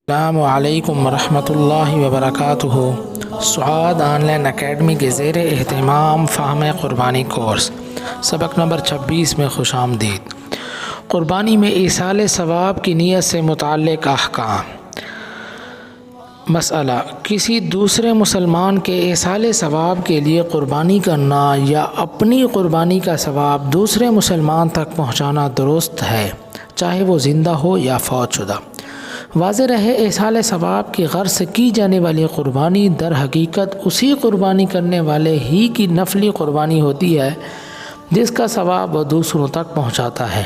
السلام علیکم ورحمۃ اللہ وبرکاتہ۔ سعاد آن لائن اکیڈمی کے زیر اہتمام فہم قربانی کورس سبق نمبر 26 میں خوش آمدید۔ قربانی میں ایصال ثواب کی نیت سے متعلق احکام۔ مسئلہ: کسی دوسرے مسلمان کے ایصال ثواب کے لیے قربانی کرنا یا اپنی قربانی کا ثواب دوسرے مسلمان تک پہنچانا درست ہے، چاہے وہ زندہ ہو یا فوت شدہ۔ واضح رہے، ایصال ثواب کی غرض سے کی جانے والی قربانی در حقیقت اسی قربانی کرنے والے ہی کی نفلی قربانی ہوتی ہے جس کا ثواب وہ دوسروں تک پہنچاتا ہے،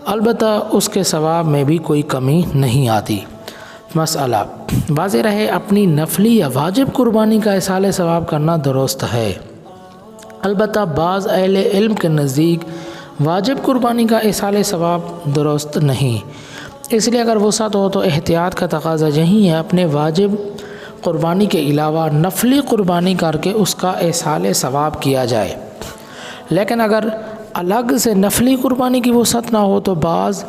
البتہ اس کے ثواب میں بھی کوئی کمی نہیں آتی۔ مسئلہ: واضح رہے، اپنی نفلی یا واجب قربانی کا ایصال ثواب کرنا درست ہے، البتہ بعض اہل علم کے نزدیک واجب قربانی کا ایصال ثواب درست نہیں۔ اس لیے اگر وسعت ہو تو احتیاط کا تقاضا یہی ہے، اپنے واجب قربانی کے علاوہ نفلی قربانی کر کے اس کا ایصال ثواب کیا جائے۔ لیکن اگر الگ سے نفلی قربانی کی وسعت نہ ہو تو بعض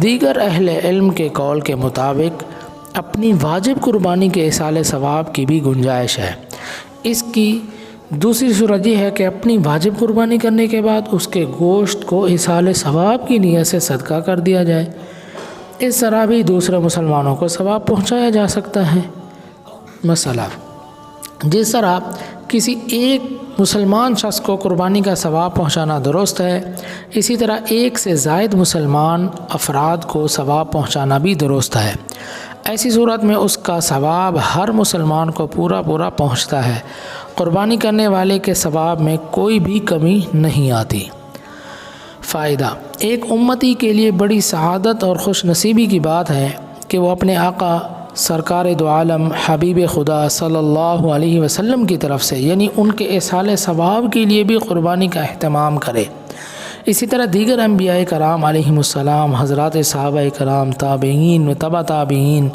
دیگر اہل علم کے قول کے مطابق اپنی واجب قربانی کے ایصال ثواب کی بھی گنجائش ہے۔ اس کی دوسری صورت یہ ہے کہ اپنی واجب قربانی کرنے کے بعد اس کے گوشت کو ایصال ثواب کی نیت سے صدقہ کر دیا جائے، اس طرح بھی دوسرے مسلمانوں کو ثواب پہنچایا جا سکتا ہے۔ مسئلہ: جس طرح کسی ایک مسلمان شخص کو قربانی کا ثواب پہنچانا درست ہے، اسی طرح ایک سے زائد مسلمان افراد کو ثواب پہنچانا بھی درست ہے۔ ایسی صورت میں اس کا ثواب ہر مسلمان کو پورا پہنچتا ہے، قربانی کرنے والے کے ثواب میں کوئی بھی کمی نہیں آتی۔ فائدہ: ایک امتی کے لیے بڑی سعادت اور خوش نصیبی کی بات ہے کہ وہ اپنے آقا سرکار دو عالم حبیب خدا صلی اللہ علیہ وسلم کی طرف سے، یعنی ان کے ایصال ثواب کے لیے بھی قربانی کا اہتمام کرے۔ اسی طرح دیگر انبیاء کرام علیہم السلام، حضرات صحابہ کرام، تابعین و تبع تابعین،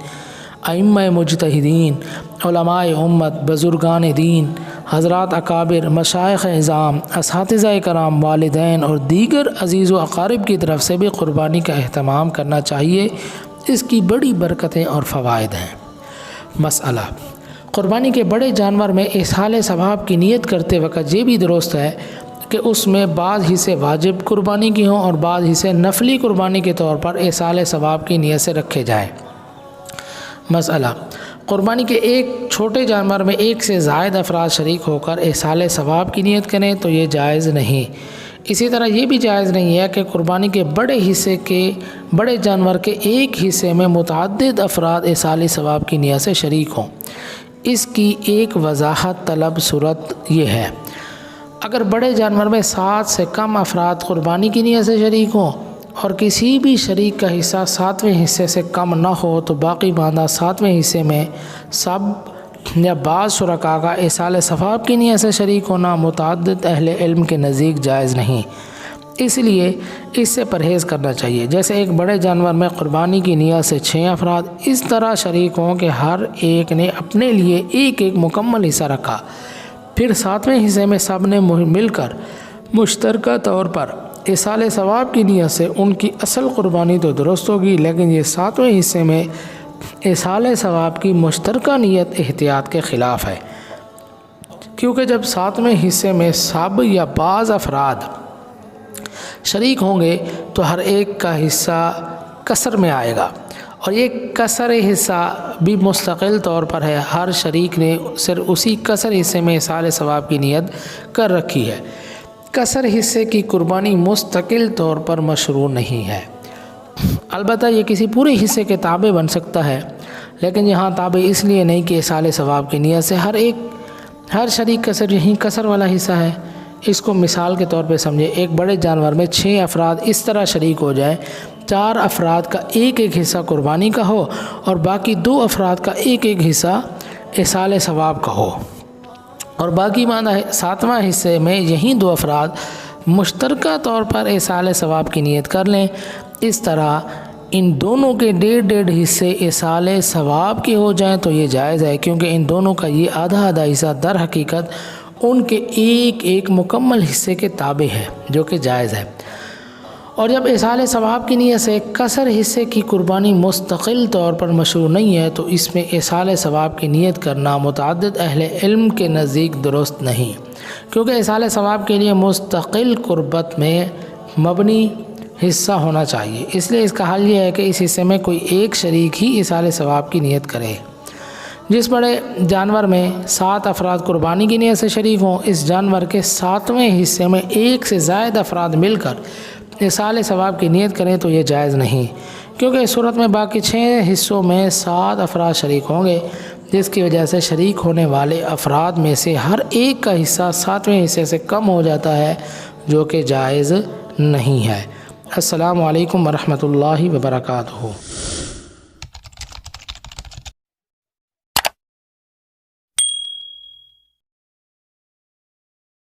ائمہ مجتہدین، علماء امت، بزرگان دین، حضرات اکابر، مشائخ اعظام، اساتذہ کرام، والدین اور دیگر عزیز و اقارب کی طرف سے بھی قربانی کا اہتمام کرنا چاہیے، اس کی بڑی برکتیں اور فوائد ہیں۔ مسئلہ: قربانی کے بڑے جانور میں ایصال ثواب کی نیت کرتے وقت یہ بھی درست ہے کہ اس میں بعض حصے واجب قربانی کی ہوں اور بعض حصے نفلی قربانی کے طور پر ایصال ثواب کی نیت سے رکھے جائیں۔ مسئلہ: قربانی کے ایک چھوٹے جانور میں ایک سے زائد افراد شریک ہو کر ایصال ثواب کی نیت کریں تو یہ جائز نہیں۔ اسی طرح یہ بھی جائز نہیں ہے کہ قربانی کے بڑے جانور کے ایک حصے میں متعدد افراد ایصال ثواب کی نیت سے شریک ہوں۔ اس کی ایک وضاحت طلب صورت یہ ہے: اگر بڑے جانور میں 7 سے کم افراد قربانی کی نیت سے شریک ہوں اور کسی بھی شریک کا حصہ 7ویں حصے سے کم نہ ہو تو باقی ماندہ 7ویں حصے میں سب یا بعض شرکاء کا ایصال ثواب کی نیت سے شریک ہونا متعدد اہل علم کے نزدیک جائز نہیں، اس لیے اس سے پرہیز کرنا چاہیے۔ جیسے ایک بڑے جانور میں قربانی کی نیت سے 6 افراد اس طرح شریک ہوں کہ ہر ایک نے اپنے لیے ایک مکمل حصہ رکھا، پھر 7ویں حصے میں سب نے مل کر مشترکہ طور پر ایصال ثواب کی نیت سے ان کی اصل قربانی تو درست ہوگی، لیکن یہ 7ویں حصے میں ایصال ثواب کی مشترکہ نیت احتیاط کے خلاف ہے، کیونکہ جب 7ویں حصے میں سب یا بعض افراد شریک ہوں گے تو ہر ایک کا حصہ کسر میں آئے گا، اور یہ کسر حصہ بھی مستقل طور پر ہے، ہر شریک نے صرف اسی کسر حصے میں ایصال ثواب کی نیت کر رکھی ہے۔ کسر حصے کی قربانی مستقل طور پر مشروع نہیں ہے، البتہ یہ کسی پورے حصے کے تابع بن سکتا ہے، لیکن یہاں تابع اس لیے نہیں کہ ایصال ثواب کی نیت سے ہر شریک کسر یہی کسر والا حصہ ہے۔ اس کو مثال کے طور پہ سمجھے، ایک بڑے جانور میں 6 افراد اس طرح شریک ہو جائیں، 4 افراد کا ایک حصہ قربانی کا ہو اور باقی 2 افراد کا ایک حصہ ایصال ثواب کا ہو، اور باقی ماندہ 7واں حصے میں یہی 2 افراد مشترکہ طور پر ایصال ثواب کی نیت کر لیں۔ اس طرح ان دونوں کے 1.5 حصے ایصال ثواب کے ہو جائیں تو یہ جائز ہے، کیونکہ ان دونوں کا یہ آدھا حصہ در حقیقت ان کے ایک مکمل حصے کے تابع ہے، جو کہ جائز ہے۔ اور جب ایصال ثواب کی نیت سے کثر حصے کی قربانی مستقل طور پر مشروع نہیں ہے تو اس میں ایصال ثواب کی نیت کرنا متعدد اہل علم کے نزدیک درست نہیں، کیونکہ ایصال ثواب کے لیے مستقل قربت میں مبنی حصہ ہونا چاہیے۔ اس لیے اس کا حل یہ ہے کہ اس حصے میں کوئی ایک شریک ہی ایصال ثواب کی نیت کرے۔ جس بڑے جانور میں 7 افراد قربانی کی نیت سے شریک ہوں، اس جانور کے 7ویں حصے میں ایک سے زائد افراد مل کر ایصال ثواب کی نیت کریں تو یہ جائز نہیں، کیونکہ اس صورت میں باقی 6 حصوں میں 7 افراد شریک ہوں گے، جس کی وجہ سے شریک ہونے والے افراد میں سے ہر ایک کا حصہ 7ویں حصے سے کم ہو جاتا ہے، جو کہ جائز نہیں ہے۔ السلام علیکم ورحمۃ اللہ وبرکاتہ۔